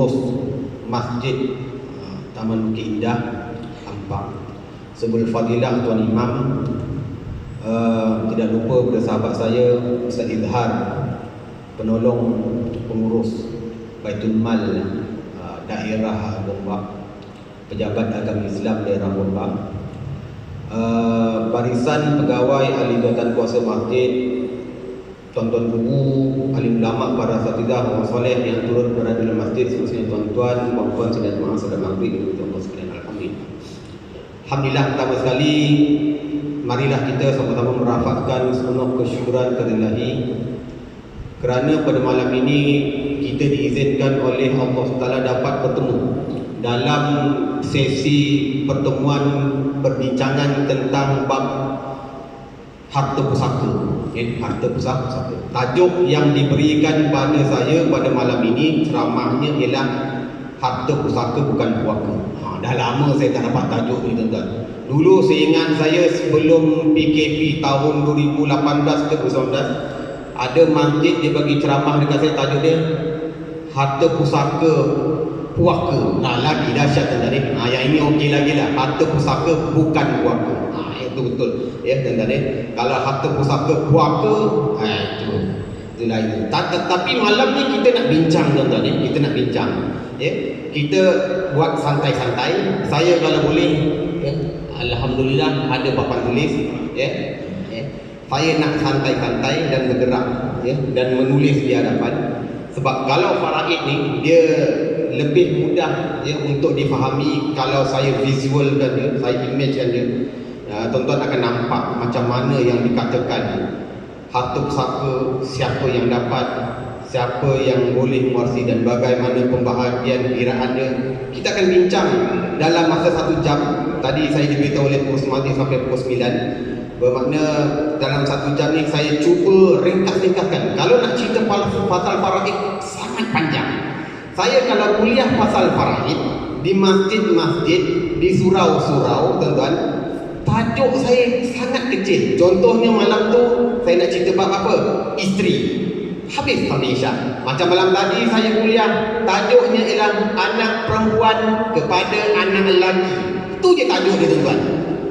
pengurus Masjid Taman Bukit Indah Ampang. Sebelum fadilah Tuan Imam, tidak lupa pada sahabat saya Ustaz Izhar, penolong pengurus Baitul Mal daerah Gombak, pejabat agama Islam daerah Gombak, barisan pegawai ahli jawatan kuasa masjid, tuan-tuan guru, alim ulama, para asatidzah, orang soleh yang turut berada dalam masjid, semuanya tuan-tuan, puan-puan, saudara jemaah, saudara maghrib, tuan-tuan sekalian, alhamdulillah. Alhamdulillah, pertama sekali marilah kita sama-sama merafakkan sepenuh kesyukuran kepada Ilahi kerana pada malam ini kita diizinkan oleh Allah Taala dapat bertemu dalam sesi pertemuan perbincangan tentang bab harta pusaka. Harta pusaka. Tajuk yang diberikan pada saya pada malam ini ceramahnya ialah harta pusaka bukan puaka. Dah lama saya tak dapat tajuk ni, tuan-tuan. Dulu seingat saya sebelum PKP tahun 2018 ke 2019, ada masjid dia bagi ceramah dekat saya, tajuk dia harta pusaka puaka. Lagi dahsyat, tuan-tuan ni. Yang ini okey lagi lah. Harta pusaka bukan puaka. Itu betul. Ya, tuan-tuan ni. Kalau harta pusaka puaka, itu lain. Tapi malam ni kita nak bincang, tuan-tuan ni. Kita nak bincang. Ya, kita buat santai-santai. Saya kalau boleh, ya, alhamdulillah ada papan tulis, ya. Saya nak santai-santai dan bergerak, ya, dan menulis di hadapan. Sebab kalau faraid ni dia lebih mudah, ya, untuk difahami kalau saya visualkan dia, saya imagekan dia. Tuan-tuan akan nampak macam mana yang dikatakan harta pusaka, siapa yang dapat, siapa yang boleh mewarisi dan bagaimana pembahagian kiraannya. Kita akan bincang dalam masa 1 jam. Tadi saya diberitahu oleh pengurus majlis sampai pukul 9. Bermakna dalam 1 jam ni saya cuba ringkas-ringkaskan. Kalau nak cerita pasal faraid sangat panjang. Saya kalau kuliah pasal faraid di masjid-masjid, di surau-surau, tuan-tuan, tajuk saya sangat kecil. Contohnya malam tu saya nak cerita bab apa? Isteri. Habis Isya. Macam malam tadi saya kuliah, tajuknya ialah anak perempuan kepada anak lelaki. Itu je tajuk dia, tuan-tuan.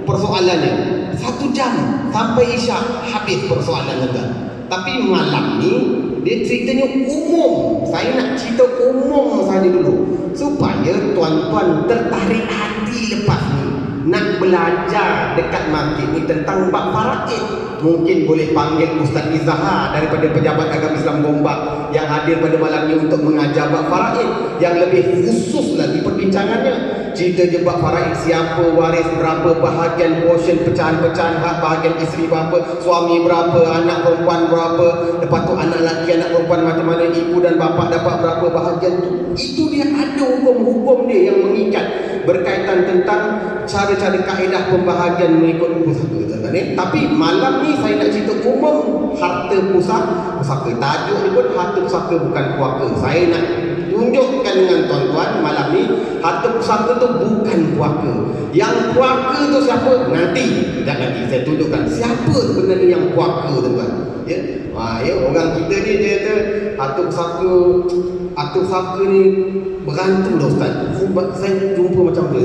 Persoalannya 1 jam sampai Isya habis persoalan, tuan-tuan. Tapi malam ni dia ceritanya umum. Saya nak cerita umum saja dulu supaya tuan-tuan tertarik hati lepas ni nak belajar dekat masjid ni tentang bab faraid. Mungkin boleh panggil Ustaz Izhar daripada Pejabat Agama Islam Gombak yang hadir pada malam ini untuk mengajar bab faraid. Yang lebih khusus lagi perbincangannya, cerita je bab faraid, siapa waris, berapa bahagian portion, pecahan-pecahan hak, bahagian isteri berapa, suami berapa, anak perempuan berapa, lepas tu anak lelaki, anak perempuan macam mana, ibu dan bapa dapat berapa bahagian tu. Itu dia ada hukum-hukum dia yang mengikat berkaitan tentang cara-cara kaedah pembahagian mengikut pusaka. Tapi malam ni saya nak cerita umum harta pusaka. Tajuk ni pun harta pusaka bukan puaka. Saya nak tunjukkan dengan tuan-tuan malam ni harta pusaka tu bukan puaka. Yang puaka tu siapa? Nanti sekejap lagi saya tunjukkan siapa sebenarnya yang puaka, tuan-tuan. Ya, ya, orang kita ni dia kata harta pusaka ni berhantu dah, Ustaz. Saya jumpa macam tu,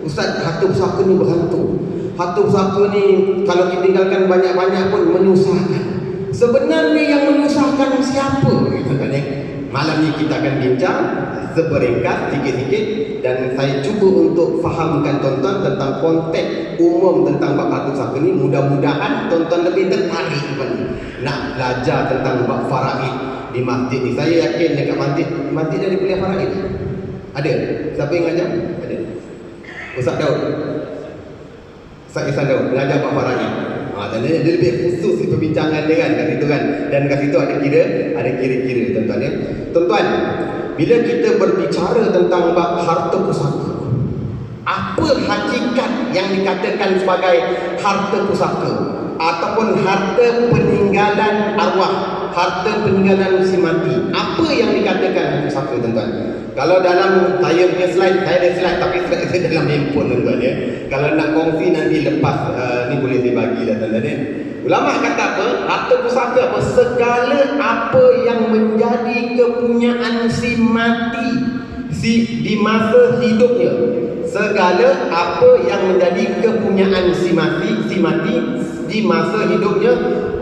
Ustaz, harta pusaka ni berhantu. Harta pusaka ni kalau kita tinggalkan banyak-banyak pun menyusahkan. Sebenarnya yang menyusahkan siapa? Malam ni kita akan bincang seberingkas sikit-sikit dan saya cuba untuk fahamkan tuan-tuan tentang konteks umum tentang bab harta pusaka ni. Mudah-mudahan tuan-tuan lebih tertarik nak belajar tentang bab faraid di masjid ni. Saya yakin dekat masjid ada kuliah faraid. Ada? Siapa yang ngajar? Ada. Ustaz Daud. Ustaz Ihsan Daud mengajar bab faraid. Dan dia lebih khusus di perbincangan dia kan kat situ kan. Dan kat situ ada kira-kira, tuan-tuan ya. Tuan-tuan, bila kita berbicara tentang bab harta pusaka, apa hakikat yang dikatakan sebagai harta pusaka ataupun harta peninggalan arwah, harta peninggalan si mati? Apa yang dikatakan harta pusaka, tuan-tuan? Kalau dalam saya punya slide, saya ada slide tapi slide saya dalam handphone, tuan-tuan ya. Kalau nak kongsi nanti lepas ni boleh dibagi dah, tuan-tuan ya. Ulama kata apa? Harta pusaka apa? Segala apa yang menjadi menjadi kepunyaan si mati di masa hidupnya. Segala apa yang menjadi kepunyaan si mati di masa hidupnya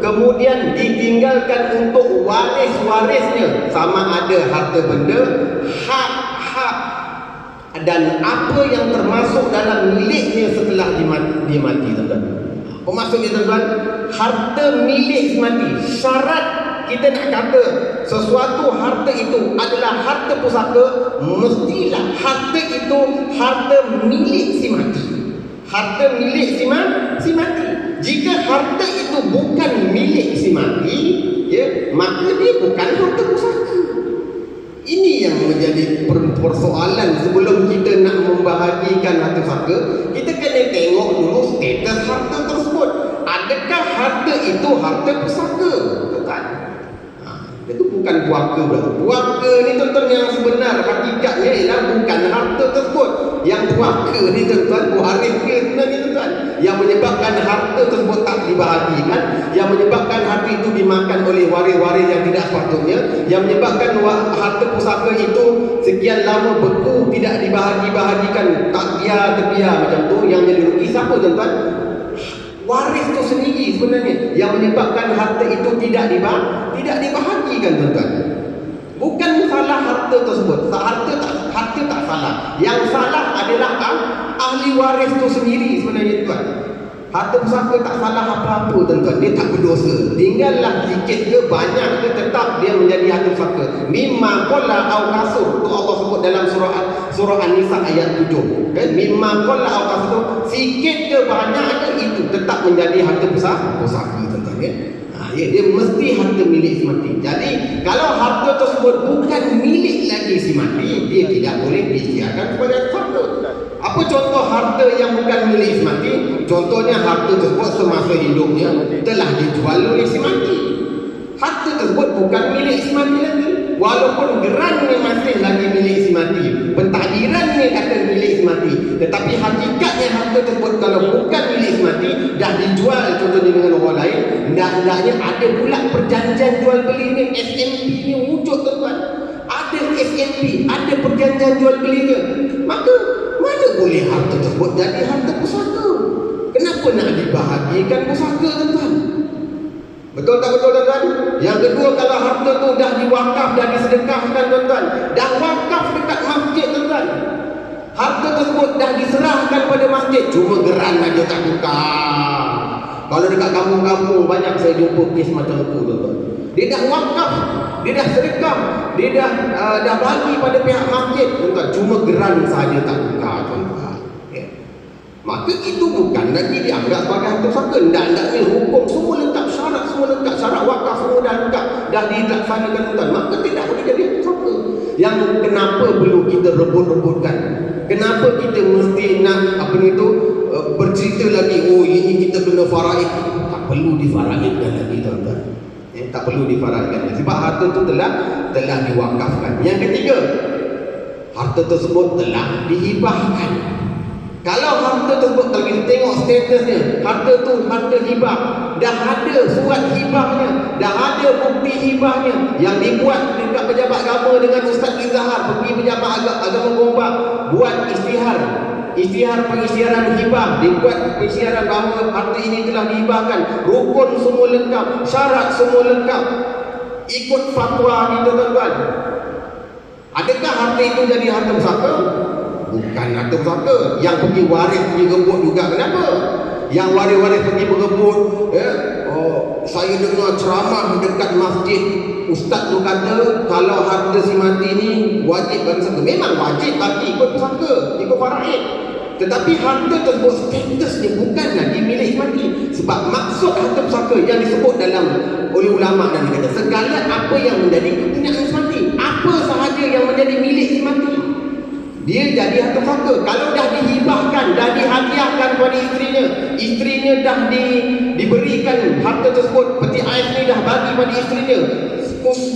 kemudian ditinggalkan untuk waris-warisnya, sama ada harta benda, hak-hak dan apa yang termasuk dalam miliknya setelah dia mati, tuan-tuan. Apa maksudnya, tuan-tuan? Harta milik mati. Syarat kita nak kata sesuatu harta itu adalah harta pusaka, mestilah harta itu harta milik si mati. Harta milik si mati. Jika harta itu bukan milik si mati, ya, maka dia bukan harta pusaka. Ini yang menjadi persoalan sebelum kita nak membahagikan harta pusaka. Kita kena tengok dulu status harta tersebut. Adakah harta itu harta pusaka? Betul. Itu bukan puaka berarti. Puaka ni tuan-tuan yang sebenar hakikatnya ialah bukan harta tersebut. Yang puaka ni tuan-tuan, waris ke sebenarnya tuan-tuan, yang menyebabkan harta tersebut tak dibahagikan, yang menyebabkan harta itu dimakan oleh waris-waris yang tidak sepatutnya, yang menyebabkan harta pusaka itu sekian lama beku, tidak dibahagi-bahagikan, tak terbiar macam tu. Yang jadi rugi siapa, tuan-tuan? Waris itu sendiri sebenarnya yang menyebabkan harta itu tidak dibahagikan, tuan-tuan. Bukan salah harta tersebut. Harta tak salah. Yang salah adalah ahli waris itu sendiri sebenarnya, tuan. Harta pusaka tak salah apa-apa, tuan-tuan. Dia tak berdosa. Tinggallah sikit ke banyak ke, tetap dia menjadi harta pusaka. Mimma qalla au kasur. Itu Allah sebut dalam surah An-Nisa ayat 7. Kan? Mimma qalla au kasur. Sikit ke banyak ke, itu tetap menjadi harta pusaka, tuan-tuan, ya. Dia mesti harta milik si mati. Jadi kalau harta tersebut bukan milik lagi si mati, dia tidak boleh disiarkan kepada harta. Apa contoh harta yang bukan milik si mati? Contohnya harta tersebut semasa hidupnya telah dijual oleh si mati. Harta tersebut bukan milik si mati lagi, walaupun gerannya masih lagi milik si mati, pentadbirannya kata milik si mati, tetapi hakikatnya harta tersebut kalau bukan milik si mati, dah dijual contohnya dengan orang lain. Hendaknya ada pula perjanjian jual beli ni, SMP ni wujud, tuan-tuan. Ada SMP, ada perjanjian jual beli ni. Maka mana boleh harta tersebut jadi harta pusaka? Kenapa nak dibahagikan pusaka, tuan-tuan? Betul tak betul, tuan-tuan? Yang kedua, kalau harta tu dah diwakaf, dah disedekahkan, tuan-tuan, dah wakaf dekat masjid, tuan-tuan, harta tersebut dah diserahkan pada masjid, cuma geran aja tak tukar. Kalau dekat kampung-kampung banyak saya jumpa kes macam tu, tuan-tuan. Dia dah wakaf, dia dah sedekah, dia dah bagi pada pihak masjid, tuan-tuan, cuma geran saja tak tukar, tuan-tuan. Maka itu bukan lagi dianggap sebagai harta pusaka. Hendaknya hukum semua lengkap, syarat semua lengkap, syarat wakaf semua dah lengkap, dah dilaksanakan, tuan-tuan, maka tidak boleh jadi harta pusaka. Yang kenapa perlu kita rebut-rebutkan? Kenapa kita mesti nak bercerita lagi, oh ini kita kena faraid? Tak perlu difaraidkan lagi, tuan-tuan. Tak perlu difaraidkan, sebab harta itu telah diwakafkan. Yang ketiga, harta tersebut telah dihibahkan. Kalau harta tersebut, kalau kita tengok statusnya, harta tu harta hibah, dah ada surat hibahnya, dah ada bukti hibahnya yang dibuat dekat pejabat agama dengan Ustaz Izhar, pergi pejabat agama Gombak, buat isytihar pengisytiharan hibah, dibuat pengisytiharan bahawa harta ini telah dihibahkan, rukun semua lengkap, syarat semua lengkap, ikut fatwa kita, tuan-tuan. Adakah harta itu jadi harta pusaka? Bukan harta pusaka. Yang pergi waris pergi rebut juga. Kenapa? Yang waris-waris pergi berebut, saya dengar ceramah dekat masjid, ustaz tu kata kalau harta si mati ni wajib bagi pusaka. Memang wajib bagi, ikut pusaka, ikut faraid. Tetapi harta tersebut statusnya bukan lagi milik si mati. Sebab maksud harta pusaka yang disebut oleh ulama dan kata segala apa yang menjadi kepunyaan si mati, apa sahaja yang menjadi milik si mati, dia jadi harta pusaka. Kalau dah dihibahkan, dah dihadiahkan kepada isterinya dah diberikan harta tersebut, peti ais ni dah bagi pada isterinya,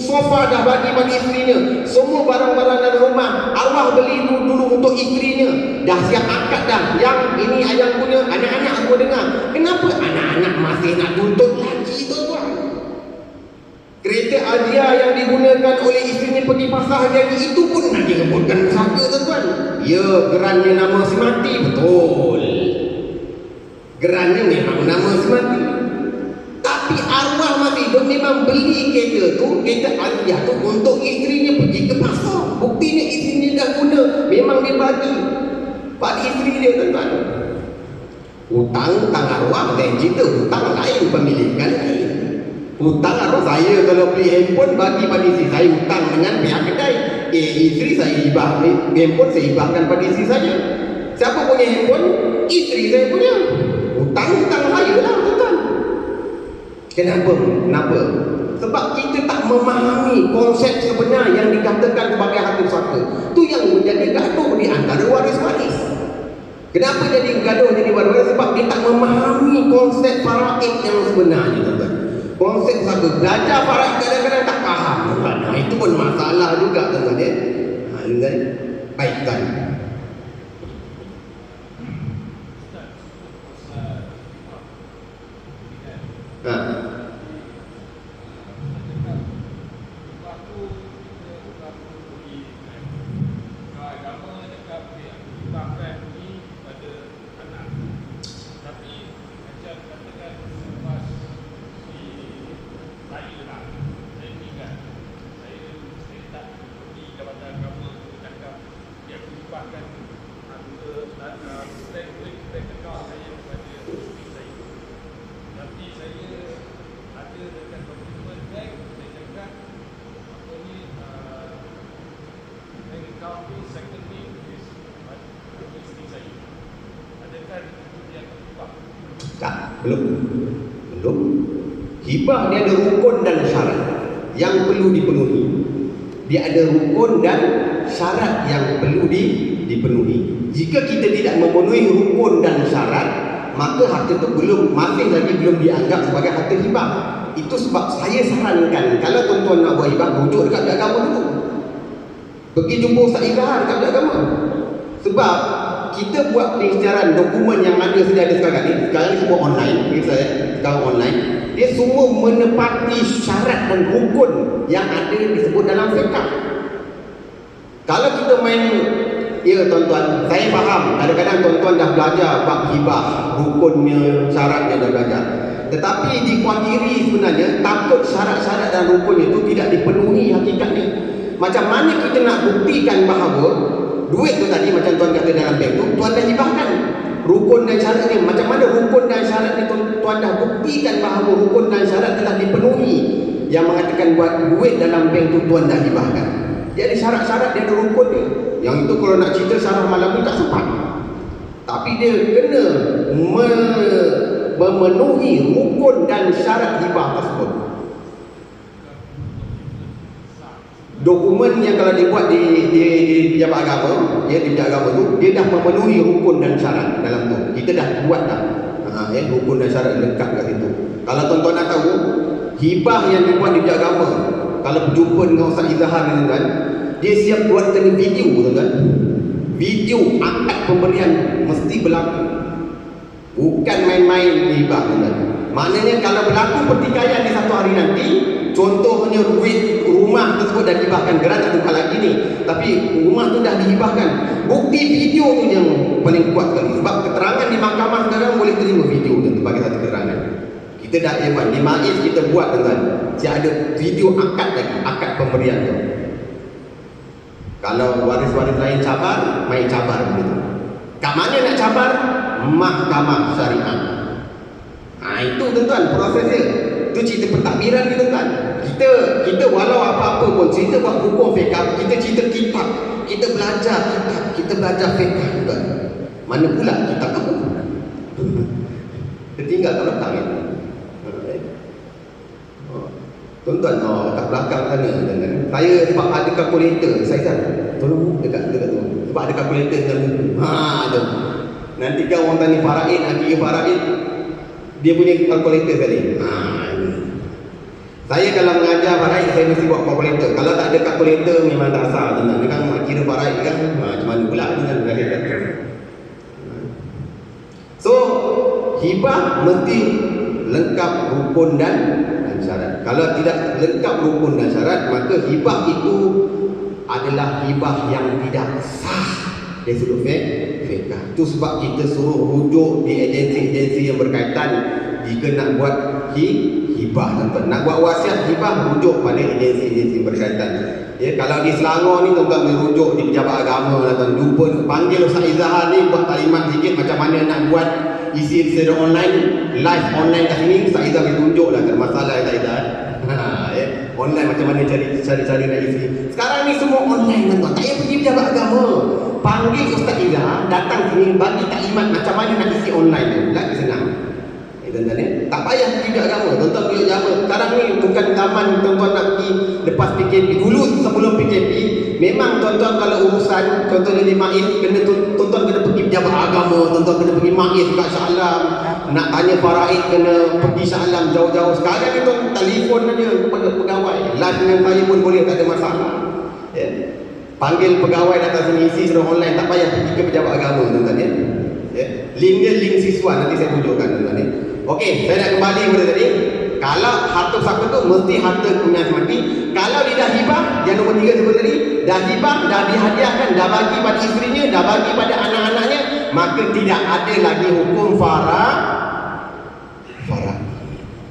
sofa dah bagi pada isterinya, semua barang-barang dalam rumah arwah beli dulu untuk isterinya, dah siap akad dah, yang ini ayang punya, anak-anak semua dengar. Kenapa anak-anak masih nak tuntut lagi, tuan-tuan? Kereta Azia yang digunakan tuan oleh isterinya pergi pasar hari itu pun nak direbutkan pusaka tuan. Ya, gerannya nama si mati, betul. Gerannya memang nama si mati. Tapi arwah mati hidup memang beli kereta tu, kereta Aliyah tu untuk isterinya pergi ke pasar. Buktinya isterinya dah guna, memang dia bagi pada isteri dia tuan. Hutang arwah dan cerita hutang lain, pemilikan lain. Hutang arwah saya kalau beli handphone bagi pada isteri saya, hutang dengan pihak kedai. Isteri saya hibah handphone, saya hibahkan pada isteri saya. Siapa punya handphone? Isteri saya punya. Hutang saya lah tuan. Kenapa? Sebab kita tak memahami konsep sebenar yang dikatakan sebagai harta pusaka. Itu yang menjadi gaduh di antara waris-waris. Kenapa jadi gaduh jadi waris-waris? Sebab dia tak memahami konsep faraid yang sebenarnya tuan. Konsep pusaka, belajar faraid kadang-kadang tak faham tuan. Itu pun masalah juga tuan ya. Baik tuan. Belum. Hibah dia ada rukun dan syarat yang perlu dipenuhi. Dia ada rukun dan syarat yang perlu dipenuhi. Jika kita tidak memenuhi rukun dan syarat, maka harta itu masih lagi belum dianggap sebagai harta hibah. Itu sebab saya sarankan kalau tuan-tuan nak buat hibah, rujuk dekat agama dulu. Pergi jumpa Ustaz Izhar dekat agama. Sebab kita buat pengesyarian dokumen yang ada sedia sekarang ni semua online, sekarang online, dia semua menepati syarat dan rukun yang ada disebut dalam fiqh. Kalau kita main, ya tuan-tuan, saya faham kadang-kadang tuan-tuan dah belajar bab hibah, rukunnya, syaratnya dah belajar. Tetapi dikhawatiri sebenarnya takut syarat-syarat dan rukunnya itu tidak dipenuhi hakikatnya. Macam mana kita nak buktikan bahawa duit tu tadi macam tuan kata dalam bank tu, tuan dah hibahkan. Rukun dan syaratnya, macam mana rukun dan syarat ni tuan dah buktikan bahawa rukun dan syarat telah dipenuhi, yang mengatakan buat duit dalam bank tu tuan dah hibahkan. Jadi syarat-syarat dia ada rukun dia. Yang itu kalau nak cerita syarah malam ni tak sempat. Tapi dia kena memenuhi rukun dan syarat hibah tersebut. Dokumen yang kalau dibuat di pejabat agama, di pejabat agama tu, dia dah memenuhi rukun dan syarat dalam tu. Kita dah buat dah. Rukun dan syarat lengkap kat situ. Kalau tuan-tuan nak tahu, hibah yang dibuat di pejabat agama, kalau berjumpa dengan Ustaz Izhar ni tuan, dia siap buatkan video tuan. Video akad pemberian mesti berlaku. Bukan main-main hibah tuan. Maknanya kalau berlaku pertikaian di satu hari nanti, contohnya duit rumah tersebut dah dihibahkan, geran tak tukar lagi ni, tapi rumah tu dah dihibahkan, bukti video tu yang paling kuat sekali. Sebab keterangan di mahkamah sekarang boleh terima video tu sebagai satu keterangan. Kita dah di MAIS kita buat tuan, ada video akad lagi, akad pemberian tu. Kalau waris-waris lain cabar, main cabar begitu. Kat mana nak cabar? Mahkamah syariah. Itu tuan-tuan proses dia. Itu cerita pentadbiran ni tuan-tuan. Kita walau apa-apa pun cerita buat hukum fiqh, kita cerita kitab, kita belajar kitab, kita belajar fiqh tuan. Mana pula kitab apa? Dia tinggal kat belakang ni. Tuan-tuan, kat belakang sana tuan-tuan. Saya sebab ada kalkulator, saya kan tolong dekat tu. Sebab ada kalkulator dalam buku. Tu. Nanti kan orang tanya faraid, nanti faraid, dia punya kalkulator tadi. Saya kalau mengajar faraid, saya mesti buat kalkulator. Kalau tak ada kalkulator memang tak sah tuan. Dia kan kira faraid kan, macam mana pula dengan kata. So, hibah mesti lengkap rukun dan syarat. syarat. Kalau tidak lengkap rukun dan syarat, maka hibah itu adalah hibah yang tidak sah dari sudut fiqh. Itu sebab kita suruh rujuk di agensi-agensi yang berkaitan jika nak buat hibah, tuan-tuan. Nak buat wasiat hibah, rujuk pada agensi-agensi yang berkaitan. Ya, kalau di Selangor ni tuan-tuan merujuk di pejabat agama lah, tuan. Jumpa panggil Ustaz Izzahar ni buat taklimat sikit macam mana nak buat isi secara online, live online kat sini. Ustaz Izzahar boleh tunjuk lah, tak masalah Ustaz Izzahar. Ya, online macam mana cari nak isi. Sekarang ni semua online, tuan-tuan. Tak payah pergi pejabat agama. Panggil Ustaz Izzahar datang sini bagi taklimat macam mana nak isi online tu. Lagi senang. Tuan-tuan ni tak payah pergi pejabat agama. Tuan-tuan pergi agama. Sekarang ni bukan zaman tuan-tuan nak pergi lepas PKP. Dulu sebelum PKP memang tuan-tuan kalau urusan tuan-tuan jadi maiz kena tuan-tuan kena pergi pejabat agama, tuan-tuan kena pergi maiz kat Shah Alam, nak tanya faraid kena pergi Shah Alam jauh-jauh. Sekarang ni tuan telefon aja kepada pegawai. Live dengan saya pun boleh, tak ada masalah. Ya. Panggil pegawai datang sini isi secara online, tak payah pergi ke pejabat agama, tuan-tuan ya. Ya. Link dia link siswa, nanti saya tunjukkan, tuan-tuan ya. Okey, saya nak kembali kepada tadi. Kalau harta pusaka tu mesti harta punya mati. Kalau dia dah hibah, yang nombor 3 seperti tadi, dah hibah, dah dihadiahkan, dah bagi pada isterinya, dah bagi pada anak-anaknya, maka tidak ada lagi hukum farad.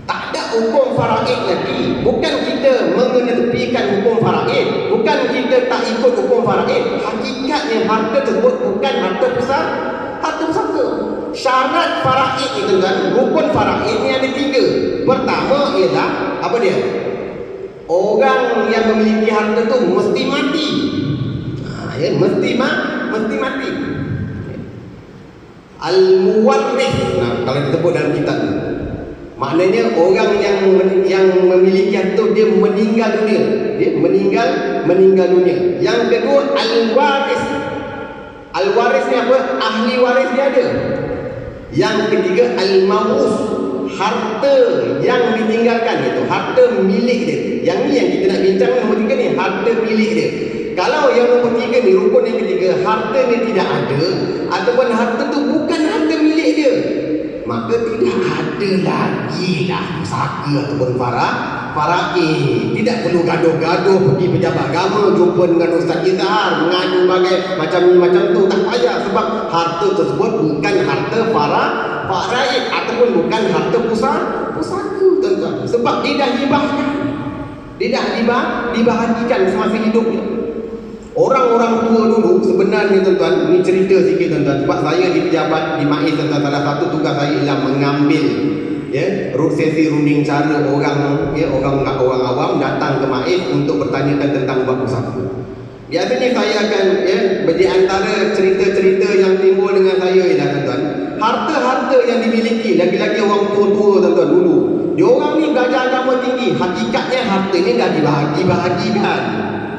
Tak ada hukum faraid lagi. Bukan kita mengetepikan hukum faraid, bukan kita tak ikut hukum faraid. Hakikatnya harta tersebut bukan harta pusaka. Harta pusaka. Syarat faraid itu kan, rukun faraid ni ada 3. Pertama ialah apa dia? Orang yang memiliki harta tu mesti mati. Ya, mesti mati. Al-muwarris. Kalau disebut dalam kitab tu, maknanya orang yang memiliki harta dia meninggal dunia. Dia meninggal dunia. Yang kedua al-waris. Al-waris ni apa? Ahli waris dia ada. Yang ketiga al-mawrus. Harta yang ditinggalkan itu harta milik dia. Yang ni yang kita nak bincang nombor 3 ni, harta milik dia. Kalau yang nombor 3 ni, rukun yang ketiga, harta ni tidak ada ataupun harta tu bukan harta milik dia, maka tidak ada lagi lah pusaka ataupun faraid. Tidak perlu gaduh-gaduh pergi pejabat agama, jumpa dengan Ustaz Izzahar, mengadu bagai macam ni macam tu. Tak payah, sebab harta tersebut bukan harta faraid ataupun bukan harta pusaka, tuan-tuan. Sebab dia dah dibahkan, dia dah dibahagikan semasa hidupnya. Orang-orang tua dulu sebenarnya, tuan-tuan, ini cerita sikit, tuan-tuan. Sebab saya di pejabat di maiz, tuan-tuan, salah satu tugas saya ialah mengambil sesi runding cara orang awam datang ke maiz untuk bertanyakan tentang bab pusaka. Biasanya saya akan di antara cerita-cerita yang timbul dengan saya ialah, tuan-tuan, harta-harta yang dimiliki lagi-lagi orang tua-tua, tuan-tuan, dulu. Diorang ni belajar agama tinggi. Hakikatnya harta ni dah dibahagi-bahagikan.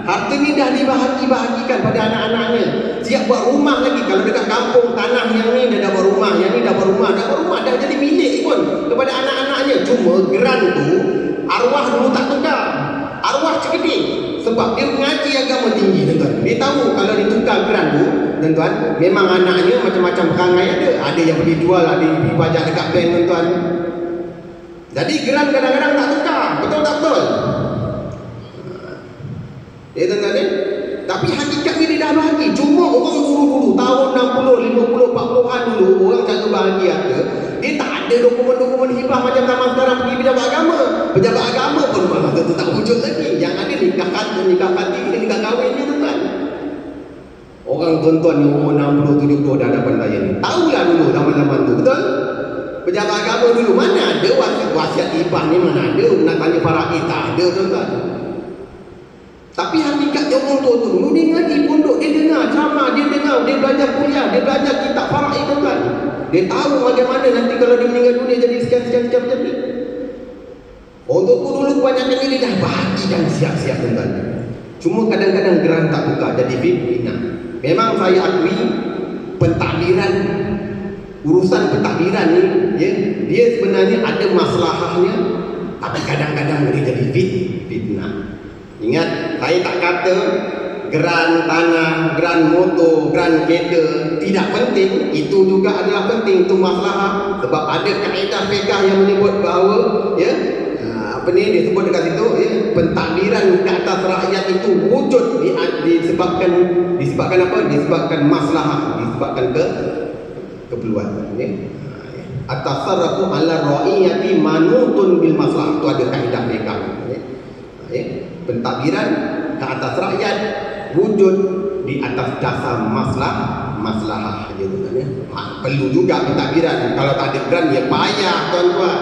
Harta ni dah dibahagi-bahagikan pada anak-anaknya. Siap buat rumah lagi. Kalau dekat kampung, tanah yang ni dah buat rumah, yang ni dah buat rumah, dah jadi milik pun kepada anak-anaknya. Cuma geran tu arwah dulu tak tukar. Arwah cekedik. Sebab dia mengaji agama tinggi, tuan-tuan. Dia tahu kalau ditukar geran tu, tuan-tuan, memang anaknya macam-macam perangai ada. Ada yang pergi jual, ada yang pergi pajak dekat bank, tuan-tuan. Jadi geran kadang-kadang tak tukar. Betul tak betul? Tuan-tuan ni. Tapi hakikatnya dia dah bahagi. Cuma orang dulu-dulu tahun 60, 50, 40-an dulu, orang jaga bahagi harta. Dia tak ada dokumen-dokumen hibah macam zaman sekarang pergi pejabat agama. Pejabat agama pun masa tu tak wujud lagi. Yang ada nikah hati, nikah kahwin ni, tuan-tuan. Orang tuan-tuan ni umur 60, 70 dah dapat saya ni. Tahulah dulu zaman-zaman tu, betul? Pejabat agama dulu mana ada wasiat hibah ni, mana ada. Nak tanya faraid tak ada, tuan-tuan. Tapi hakikat orang tua tu dulu dia ngaji pondok, dia dengar ceramah, dia belajar kuliah, dia belajar kitab faraid, tuan-tuan. Dia tahu bagaimana nanti kalau dia meninggal dunia jadi sekian macam ni. Untuk tu dulu kebanyakan ini dah bahagikan siap-siap, tuan-tuan. Cuma kadang-kadang geran tak buka jadi fitnah. Memang saya akui pentadbiran, urusan pentadbiran ni dia sebenarnya ada masalahnya, tapi kadang-kadang boleh jadi fitnah. Ingat, saya tak kata geran tanah, geran motor, geran kereta tidak penting. Itu juga adalah penting, itu masalah. Sebab ada kaedah fiqh yang menyebut bahawa apa ni disebut dekat situ ya, pentadbiran ke atas rakyat itu wujud disebabkan apa? Disebabkan maslahah, disebabkan keperluan ya. At-tasarrufu 'ala ra'iyati manutun bil maslahah, itu ada kaedah mereka ya. Pentadbiran ke atas rakyat wujud di atas dasar maslahah gitu kan ya. Perlu juga pentadbiran. Kalau tak ada grant ya payah tuan-tuan.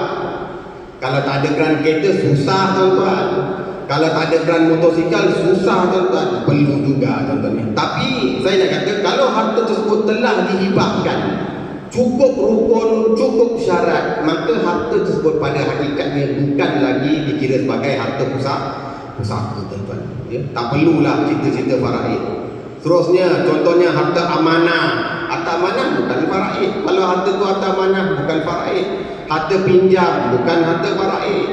Kalau tak ada grant kereta susah tuan-tuan. Kalau tak ada grant motosikal susah tuan-tuan. Perlu juga tuan-tuan. Tapi saya nak kata kalau harta tersebut telah dihibahkan, cukup rukun, cukup syarat, maka harta tersebut pada hakikatnya bukan lagi dikira sebagai harta pusaka tuan-tuan ya. Tak perlulah cerita-cerita faraid. Seterusnya contohnya harta amanah. Harta amanah bukan faraid. Kalau harta tu harta amanah bukan faraid. Harta pinjam bukan harta faraid.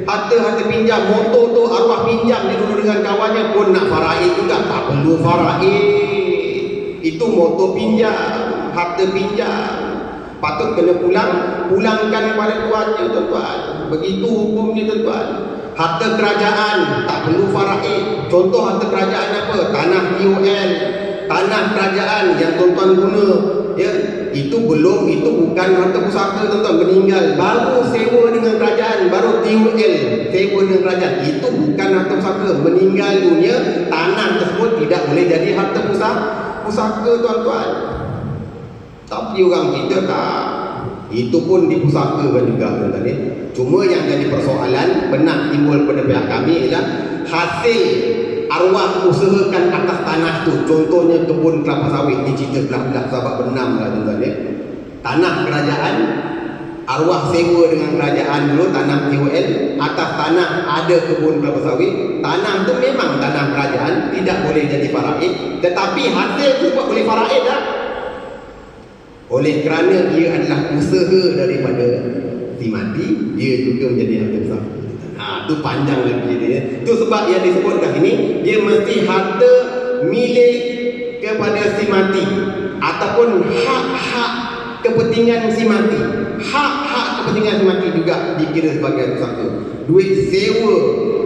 Harta pinjam, motor tu arwah pinjam dia dulu dengan kawannya pun nak faraid juga, tak perlu faraid. Itu motor pinjam, harta pinjam. Patut kena pulangkan kepada tuannya tuan-tuan. Begitu hukumnya tuan-tuan. Harta kerajaan tak perlu faraid. Contoh harta kerajaan apa? Tanah TOL, tanah kerajaan yang tuan-tuan guna ya, itu bukan harta pusaka tuan-tuan. Meninggal baru sewa dengan kerajaan, baru TOL sewa dengan kerajaan, itu bukan harta pusaka. Meninggal dunia, tanah tersebut tidak boleh jadi harta pusaka tuan-tuan. Tapi orang kita tak, itu pun dipusakakan juga tuan-tuan ya. Cuma yang jadi persoalan pernah timbul pada pihak kami ialah hasil arwah usahakan atas tanah tu. Contohnya kebun kelapa sawit, ni cerita belah-belah sahabat benam lah tuan-tuan ya. Tanah kerajaan, arwah sewa dengan kerajaan dulu, tanah TOL. Atas tanah ada kebun kelapa sawit. Tanah tu memang tanah kerajaan, tidak boleh jadi faraid. Tetapi hasil tu buat boleh faraid tak? Oleh kerana dia adalah usaha daripada si mati, dia juga menjadi harta pusaka. Tu panjang lagi dia. Tu sebab yang disebut kat sini, dia mesti harta milik kepada si mati ataupun hak-hak kepentingan si mati. Hak-hak kepentingan si mati juga dikira sebagai pusaka. Duit sewa,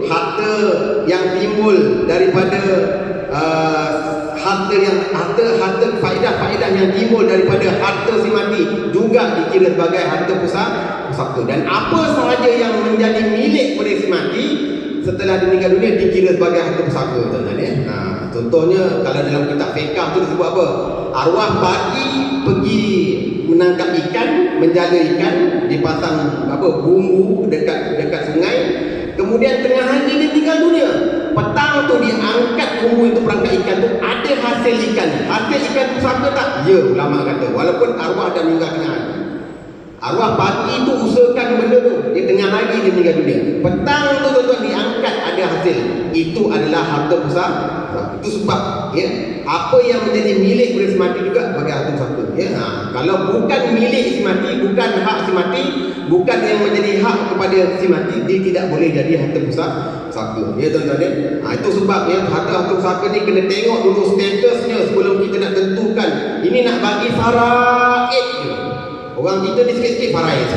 harta yang timbul daripada harta faedah-faedah yang timbul daripada harta si mati juga dikira sebagai harta pusaka. Dan apa sahaja yang menjadi milik oleh si mati setelah dia meninggal dunia dikira sebagai harta pusaka tuan-tuan ya. Contohnya kalau dalam kitab fiqh tu disebut apa? Arwah pergi menangkap ikan, menjala ikan, dipasang bumbu dekat sungai. Kemudian tengah hari dia tinggal dunia. Petang tu dia angkat bumbu itu, perangkat ikan tu, ada hasil ikan. Hasil ikan pusaka tak? Ya, ulama kata. Walaupun arwah dah meninggal tengah hari. Arwah pagi tu usahakan benda tu, dia tengah hari dia meninggal dunia. Petang tu tuan-tuan diangkat ada hasil. Itu adalah harta pusaka. Itu sebab ya, apa yang menjadi milik oleh si mati juga sebagai harta pusaka ya. Kalau bukan milik si mati, bukan hak si mati, bukan yang menjadi hak kepada si mati, dia tidak boleh jadi harta pusaka ya tuan-tuan ya. Itu sebab ya, harta pusaka ni kena tengok dulu statusnya sebelum kita nak tentukan ini nak bagi faraid je. Orang kita ni sikit-sikit faraid.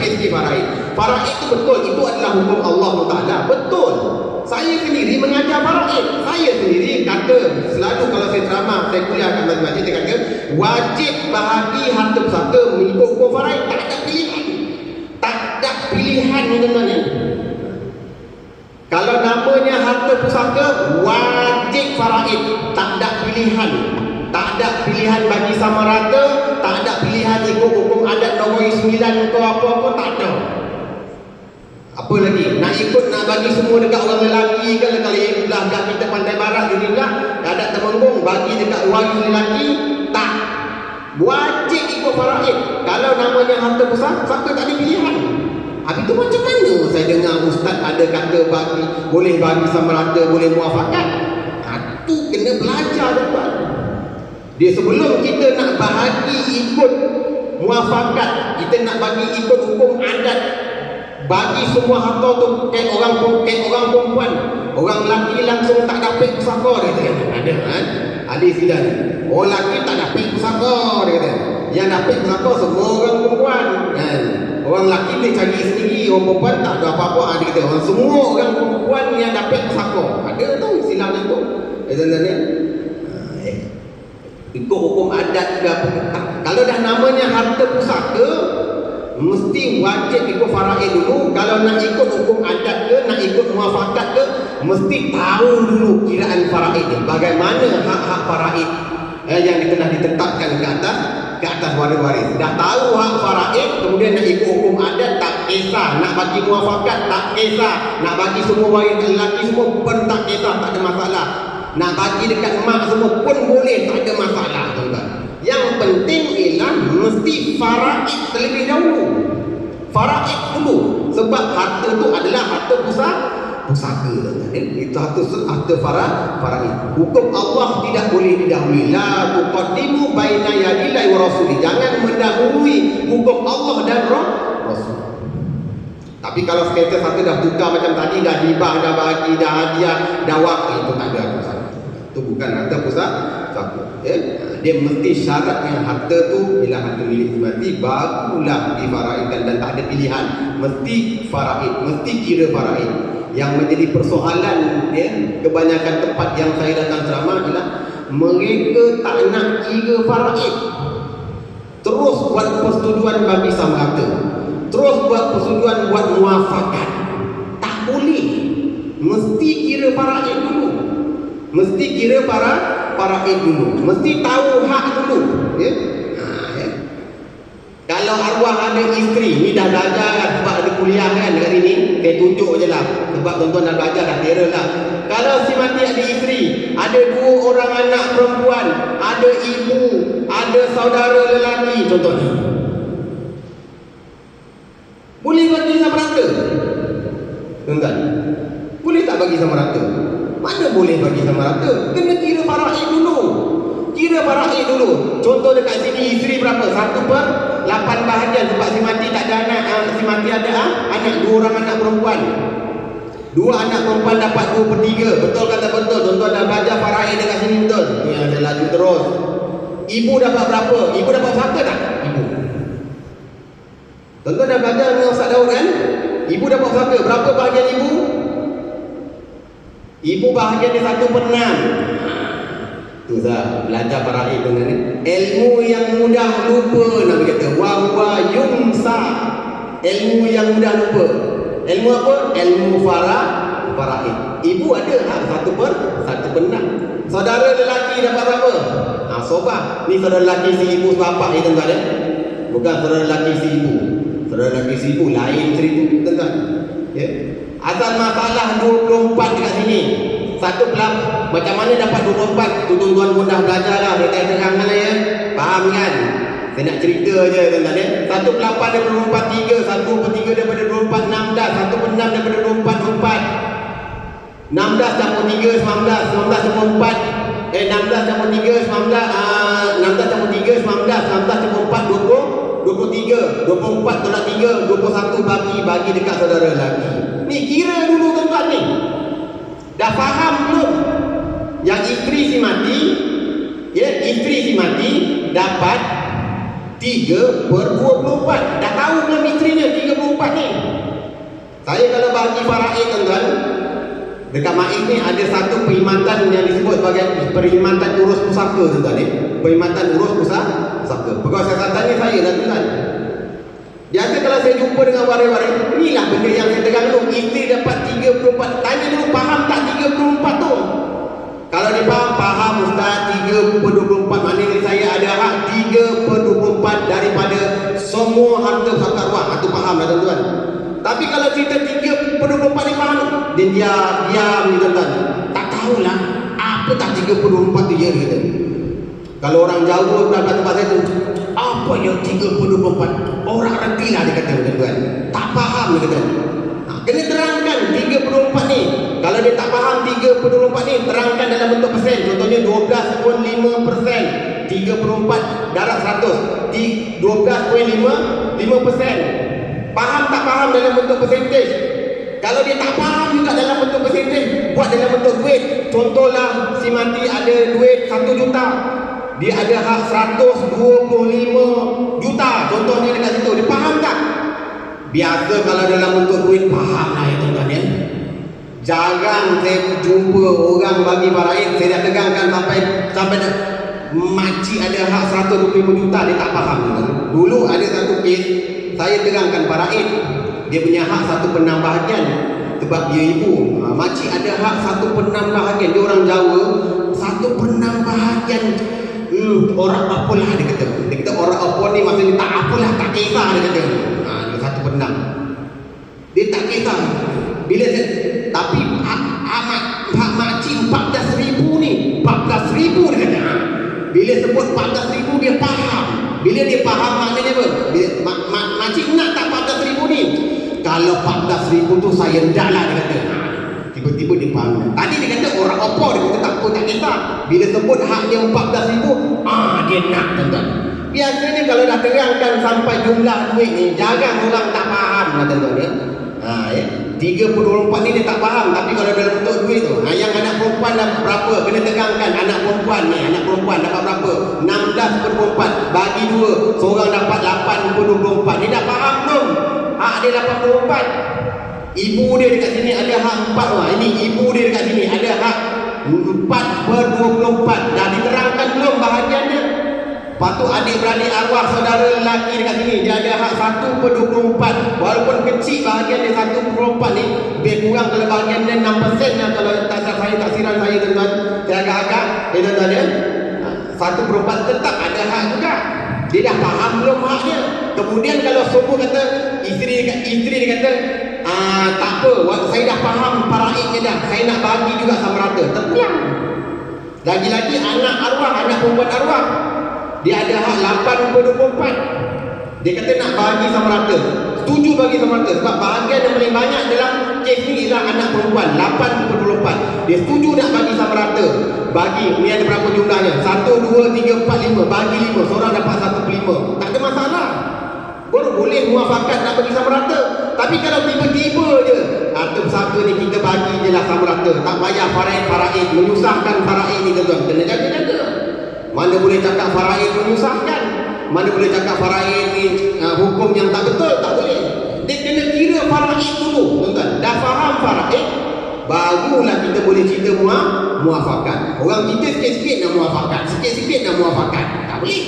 Faraid itu betul, itu adalah hukum Allah Taala, betul. Saya sendiri mengajar faraid. Saya sendiri kata selalu kalau saya ceramah, saya kuliah kat masjid, saya kata wajib bahagi harta pusaka mengikut hukum faraid. Tak ada pilihan. Tak ada pilihan tuan-tuan. Kalau namanya harta pusaka, wajib faraid. Tak ada pilihan. Tak ada pilihan bagi sama rata. Tak ada pilihan ikut hukum adat nombor 9 atau apa-apa, tak ada. Apa lagi? Nak ikut, nak bagi semua dekat orang lelaki ke? Kalau belah kita pantai barat di belah adat Temenggung, bagi dekat orang lelaki, tak. Wajib ikut faraid. Kalau namanya harta pusaka, tak ada pilihan. Habis tu macam mana saya dengar ustaz ada kata boleh bagi sama rata, boleh muafakat? Itu kena belajar tuan. Dia sebelum kita nak bahagi ikut muafakat, kita nak bagi ikut hukum adat, bagi semua harta tu kayak orang perempuan, orang lelaki langsung tak dapat pusaka dia kata. Ada kan? Hadis sidang. Orang lelaki tak dapat pusaka dia kata. Yang dapat pusaka semua orang perempuan kan. Orang lelaki boleh cari sendiri, orang perempuan tak ada apa-apa. Dia kata orang semua orang perempuan yang dapat pusaka. Ada tahu istilahnya tu? Tuan-tuan. Ikut hukum adat juga. Kalau dah namanya harta pusaka, mesti wajib ikut faraid dulu. Kalau nak ikut hukum adat ke, nak ikut muafakat ke, mesti tahu dulu kiraan faraid ni. Bagaimana hak-hak faraid yang telah ditetapkan ke atas waris-waris. Dah tahu hak faraid, kemudian nak ikut hukum adat, tak kisah. Nak bagi muafakat, tak kisah. Nak bagi semua waris lelaki semua pun tak kisah, tak ada masalah. Nak bagi dekat mak semua pun boleh, tak ada masalah, tuan-tuan. Yang penting ialah mesti faraid terlebih dahulu. Faraid dulu. Sebab harta tu adalah harta pusaka. Itu harta faraid. Hukum Allah tidak boleh didahului. La tuqaddimu baina yadillahi wa rasuli. Jangan mendahului hukum Allah dan Rasul. Tapi kalau status harta dah tukar macam tadi, dah hibah, dah bagi, dah hadiah, dah wakil, itu tak ada pusaka. Itu bukan harta pusaka. Dia mesti syaratnya harta tu bila harta milik mati barulah difaraidkan dan tak ada pilihan. Mesti faraid, mesti kira faraid. Yang menjadi persoalan kebanyakan tempat yang saya datang ceramah adalah mereka tak nak kira faraid. Terus buat persetujuan bagi sama harta. Terus buat persetujuan buat muafakat. Tak boleh. Mesti kira faraid dulu. Mesti kira faraid dulu. Mesti tahu hak dulu. Kalau arwah ada isteri, ni dah belajar kan, sebab ada kuliah kan dekat sini, saya tunjuk je lah. Sebab tuan-tuan dah belajar, dah kira lah. Kalau si mati ada isteri, ada 2 orang anak perempuan, ada ibu, ada saudara lelaki, contohnya, boleh bagi sama rata? Tuan-tuan, boleh tak bagi sama rata? Mana boleh bagi sama rata? Kena kira faraid dulu. Kira faraid dulu. Contoh dekat sini, isteri berapa? 1/8 bahagian. Sebab si mati tak ada anak. Si mati ada anak, 2 orang anak perempuan. 2 anak perempuan dapat 2/3. Betul kata betul. Tuan-tuan dah belajar faraid dekat sini, betul? Yang saya laju terus. Ibu dapat berapa? Ibu dapat pusaka tak? Ibu. Tuan-tuan dah belajar dengan Ustaz Daud kan? Ibu dapat pusaka. Berapa bahagian ibu? Ibu bahagian dia 1/6. Tu dah belajar faraid dengan ni. Ilmu yang mudah lupa, Nabi kata wa huwa yumsa. Ilmu yang mudah lupa. Ilmu apa? Ilmu faraid. Ibu ada hak 1/6. Saudara lelaki dapat berapa? Sobah. Ni saudara lelaki si ibu sebapak ni, tuan-tuan. Bukan saudara lelaki si ibu. Saudara lelaki si ibu lain cerita, tuan-tuan. Asal masalah 24 dekat sini. Macam mana dapat 24? Tu tuan-tuan pun dah belajar lah. Dia terang kan ya. Faham kan? Saya nak cerita je, tuan-tuan. 1/8 daripada 24, 3. 1/3 daripada 24, 16. 1/6 daripada 24, 4. 16 campur 3, 19. 19 campur 4. 16 campur 3, 19. 16 campur 3, 19. 19 campur 4, 20. 23. 24 tolak 3, 21 bagi dekat saudara lelaki. Ni kira dulu, tuan-tuan ni. Dah faham belum? Yang isteri si mati, isteri si mati dapat 3/24. Dah tahu belum isterinya 3/24 ni? Saya kalau bagi faraid, tuan-tuan, dekat Maiz ni ada satu perkhidmatan yang disebut sebagai perkhidmatan urus pusaka, tuan-tuan ni. Perkhidmatan urus pusaka. Pegawai siasatan ni saya dah, tuan-tuan. Biasa kalau saya jumpa dengan waris-waris, inilah benda yang saya tegang dulu. Isteri dapat 3/24. Tanya dulu, faham tak 3/24 tu? Kalau dia faham Ustaz, 3/24 maknanya saya ada hak 3/24 daripada semua harta pusaka arwah. Itu faham dah, tuan-tuan. Tapi kalau cerita 3/24 ni faham, dia diam ni, tuan-tuan. Tak tahulah apa tak 3/24 tu dia kata. Kalau orang Jawa dalam tempat saya tu, apa yang 3/24? Orang reti lah dia kata, tuan-tuan. Tak faham dia kata. Kena terangkan 3/24 ni. Kalau dia tak faham 3/24 ni, terangkan dalam bentuk persen. Contohnya 12.5%. 3/4 darab 100. 12.5%. Faham tak faham dalam bentuk persentage? Kalau dia tak faham juga dalam bentuk persentage, buat dalam bentuk duit. Contohlah si mati ada duit 1 juta. Dia ada hak 125 juta. Contohnya dekat situ. Dia faham tak? Biasa kalau dalam bentuk duit, faham lah ya tuan-tuan ya. Jarang saya jumpa orang bagi faraid. Saya dah tegangkan sampai makcik ada hak 125 juta, dia tak faham. Dulu ada satu kes, saya tegangkan faraid, dia punya hak 1/6 bahagian sebab dia ibu. Makcik ada hak 1/6 bahagian, dia orang Jawa. 1/6 bahagian, orang apalah dia kata. Dia kata orang apa ni maksudnya tak apalah, tak kisah dia kata. Dia 1/6. Dia tak kisah. Bila saya, tapi hak makcik 14,000 ni, 14,000 dia kata. Bila sebut 14,000 dia faham. Bila dia faham maknanya apa? Makcik nak tak 14,000 ni? Kalau 14,000 tu saya dah lah dia kata. Tiba-tiba dia faham. Tadi dia kata orang apa, dia kata tak apa, tak kisah. Bila sebut hak dia 14,000, dia nak tuan-tuan. Biasanya kalau dah terangkan sampai jumlah duit ni, jarang orang tak faham lah tuan-tuan ya. 34 ni dia tak faham. Tapi kalau dalam bentuk duit tu, yang anak perempuan dah berapa, kena tegangkan. Anak perempuan ni, anak perempuan dapat berapa? 16/4 bagi 2, seorang dapat 8/24. Dia dah faham belum? Hak dia 84. Ibu dia dekat sini ada hak 4. Ini ibu dia dekat sini ada hak 4/24. Dah diterangkan belum bahagiannya? Lepas tu adik-beradik arwah saudara lelaki dekat sini, dia ada hak 1/24. Walaupun kecil bahagian dia 1/24 ni, lebih kurang kalau bahagian dia 6% lah. Kalau taksiran saya tuan-tuan, saya agak-agak tuan-tuan ya, 1/4 tetap ada hak juga. Dia dah faham belum hak dia? Kemudian kalau semua kata, isteri dia kata, tak apa, saya dah faham faraidnya dah, saya nak bagi juga sama rata. Terpulang. Lagi-lagi anak arwah, anak perempuan arwah, dia ada hak 8/24. Dia kata nak bagi sama rata. Setuju bagi sama rata. Sebab bahagian yang paling banyak dalam kes ni ialah anak perempuan, 8/24. Dia setuju nak bagi sama rata. Bagi, ni ada berapa jumlahnya? 1, 2, 3, 4, 5. Bagi 5, seorang dapat 1/5. Tak ada masalah. Baru boleh muafakat nak bagi sama rata. Tapi kalau tiba-tiba je, tersangka ni kita bagi je lah sama rata, tak payah faraid, menyusahkan faraid ni tuan-tuan. Kena jaga-jaga. Mana boleh cakap faraid menyusahkan, mana boleh cakap faraid ni hukum yang tak betul, tak boleh. Dia kena kira faraid dulu tuan-tuan. Dah faham faraid, barulah kita boleh cerita muafakat. Orang kita sikit-sikit nak muafakat, sikit-sikit nak muafakat, tak boleh.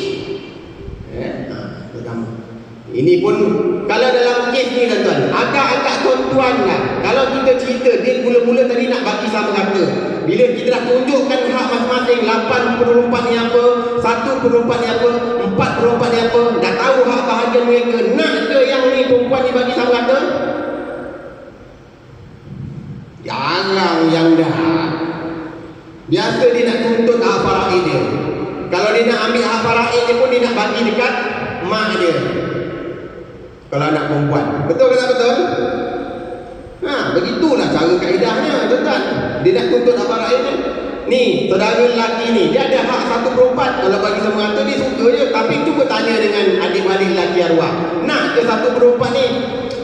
Ini pun kalau dalam kes ni tuan-tuan, agak-agak tuan-tuan lah. Kalau kita cerita, dia mula-mula tadi nak bagi sama rata. Bila kita dah tunjukkan hak masing-masing, 8/24 ni apa, 1/24 ni apa, 4/24 ni apa, dah tahu hak bahagian mereka, nak ke yang ni perempuan ni bagi sama rata? Jarang yang dah. Biasa dia nak tuntut hak faraid dia. Kalau dia nak ambil hak faraid dia pun, dia nak bagi dekat mak dia. Kalau anak perempuan, betul ke tak betul? Begitulah cara kaedahnya tuan-tuan. Dia nak tuntut apa rakyatnya. Ni, saudara lelaki ni, dia ada hak 1/4. Kalau bagi sama rata, dia suka je. Tapi cuba tanya dengan adik-adik lelaki arwah, nak ke 1/4 ni?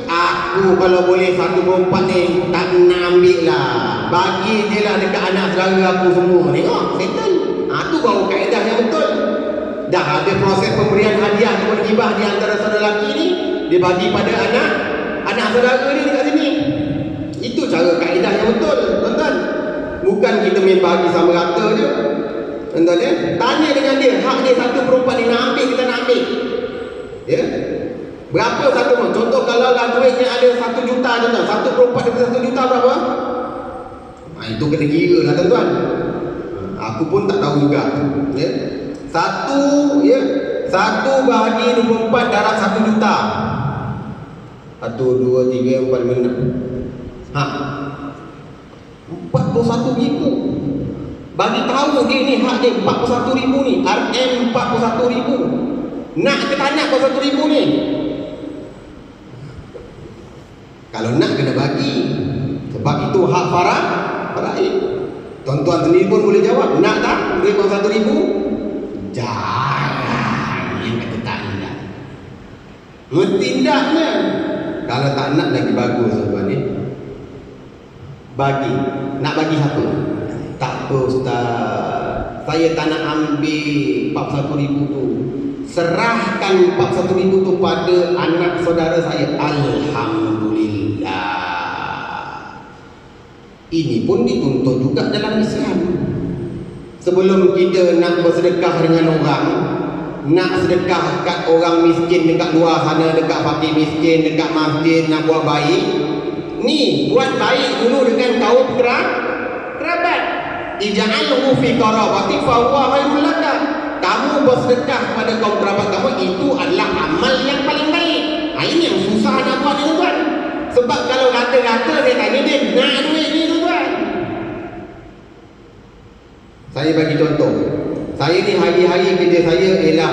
Aku kalau boleh 1/4 ni, tak nak ambil lah. Bagi je lah dekat anak saudara aku semua. Tengok, settle. Tu baru kaedah yang betul. Dah ada proses pemberian hadiah ataupun hibah di antara saudara lelaki ni, dia bagi pada anak saudara ni dekat sini. Itu cara kaedah yang betul tuan-tuan. Bukan kita main bagi sama rata je tuan-tuan ya. Tanya dengan dia, hak dia 1/4 ni nak ambil, kita nak ambil ya. Berapa satu? Contoh kalau lah duitnya ada 1 juta tuan-tuan, 1/4 daripada 1 juta berapa? Itu kena kira lah tuan-tuan. Aku pun tak tahu juga ya. Satu bahagi 24 darab 1 juta. 1, 2, 3, 4, 5, 6. 41,000. Bagi tahu dia ni hak dia 41,000 ni. RM 41,000. Nak ke tak nak 41,000 ni? Kalau nak kena bagi. Sebab itu hak faraid. Tuan-tuan sendiri pun boleh jawab. Nak tak duit 41,000? Jangan yang kata tak nak. Mesti naknya. Kalau tak nak lagi bagus tuan-tuan ni. Bagi. Nak bagi satu. Tak apa ustaz, saya tak nak ambil 41,000 tu. serahkan 41.000 tu pada anak saudara saya. Alhamdulillah. Ini pun dituntut juga dalam Islam. Sebelum kita nak bersedekah dengan orang, nak sedekah kat orang miskin dekat luar sana, dekat fakir miskin, dekat masjid, nak buat baik, ni buat baik dulu dengan kaum kerabat. Ij'alhu fi qarabati fa huwa khairul laka. Kamu bersedekah pada kaum kerabat kamu, itu adalah amal yang paling baik. Ini yang susah nak buat ni tuan. Sebab kalau kata-kata saya tanya dia, nak duit ni tuan. Saya bagi contoh. Saya ni hari-hari kerja saya ialah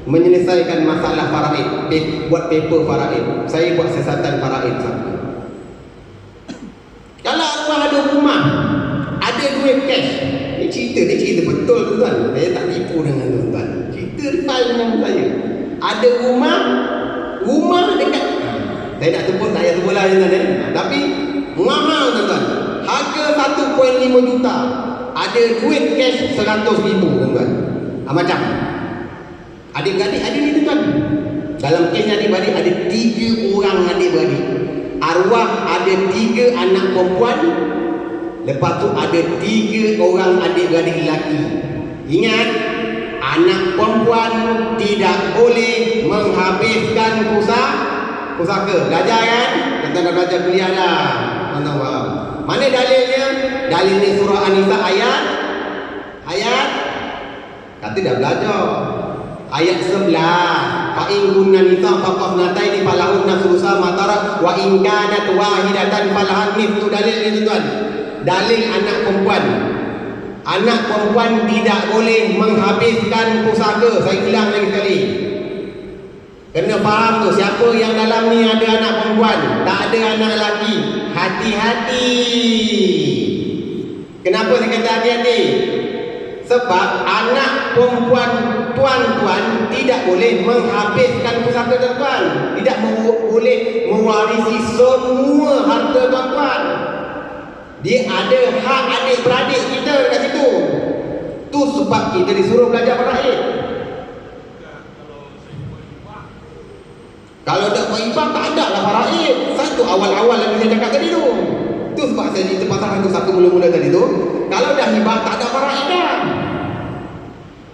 menyelesaikan masalah faraid, buat paper faraid. Saya buat siasatan faraid satu. Kalau orang ada rumah, ada duit cash, dia cerita betul tuan. Saya tak tipu dengan tuan. Cerita file dengan saya. Ada rumah dekat, saya nak sebut, tak payah sebut lah tuan. Tapi mahal tuan. Harga 1.5 juta. Ada duit cash 100,000 tuan. Macam adik-beradik ada ni tuan. Dalam kes adik-beradik ada 3 orang adik-beradik. Arwah ada 3 anak perempuan. Lepas tu ada 3 orang adik-beradik lelaki. Ingat, anak perempuan tidak boleh menghabiskan pusaka. Belajar kan? Tentang dah belajar kuliah dah. Tuan-tuan faham? Mana dalilnya? Dalilnya surah An-Nisa ayat kata dah belajar. Ayat 11. Fa in kunna nisa faqafnataini falahunna thulutsa ma tarak wa in kanat wahidatan falahan mithlu. Dalil ni tuan. Dalil anak perempuan. Anak perempuan tidak boleh menghabiskan pusaka. Saya ulang lagi sekali. Kena faham tu, siapa yang dalam ni ada anak perempuan, tak ada anak lelaki, hati-hati. Kenapa saya kata hati-hati? Sebab anak perempuan tuan-tuan tidak boleh menghabiskan pusaka tuan-tuan, tidak boleh mewarisi semua harta tuan-tuan. Dia ada hak adik-beradik kita dekat situ. Tu sebab kita disuruh belajar faraid. Kalau tak buat hibah, tak ada lah faraid. Satu awal-awal yang saya cakap tadi tu. Tu sebab saya cerita pasal hantu satu mula-mula tadi tu. Kalau dah hibah, tak ada faraid dah.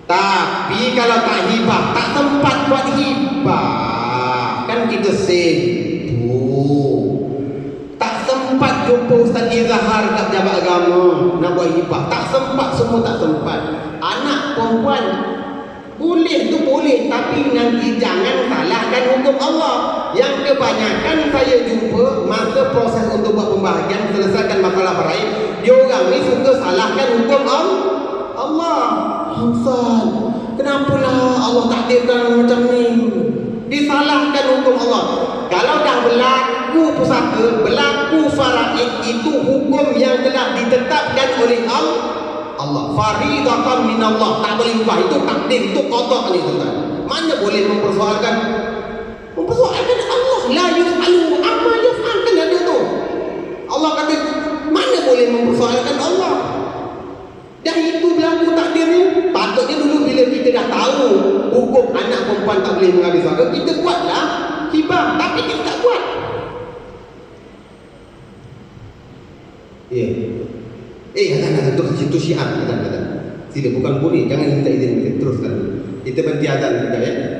Tapi kalau tak hibah, tak sempat buat hibah, kan kita sibuk. Tak sempat jumpa Ustaz Izhar kat Jabat Agama nak buat hibah. Tak sempat, semua tak sempat. Anak perempuan boleh tu boleh, tapi nanti jangan salahkan hukum Allah. Yang kebanyakan saya jumpa masa proses untuk buat pembahagian, selesaikan masalah faraid, dia orang ni suka salahkan hukum Allah. Ustaz, kenapalah Allah takdirkan macam ni? Disalahkan hukum Allah. Kalau dah berlaku pusaka, berlaku faraid, itu hukum yang telah ditetapkan oleh Allah, faridatan minallah, tak boleh ubah. Itu takdir, itu qada ni tuan. Mana boleh mempersoalkan Allah. La yus'alu amma yaf'al, kan ada tu. Allah kata, mana boleh mempersoalkan Allah? Dah itu berlaku takdirnya. Patutnya dulu bila kita dah tahu hukum anak perempuan tak boleh menghabis harta, kita buatlah hibah, tapi kita tak buat. Kata itu syiar, kata. Sila, bukan boleh, jangan minta izin, kita teruskan. Kita berhenti azan juga ya.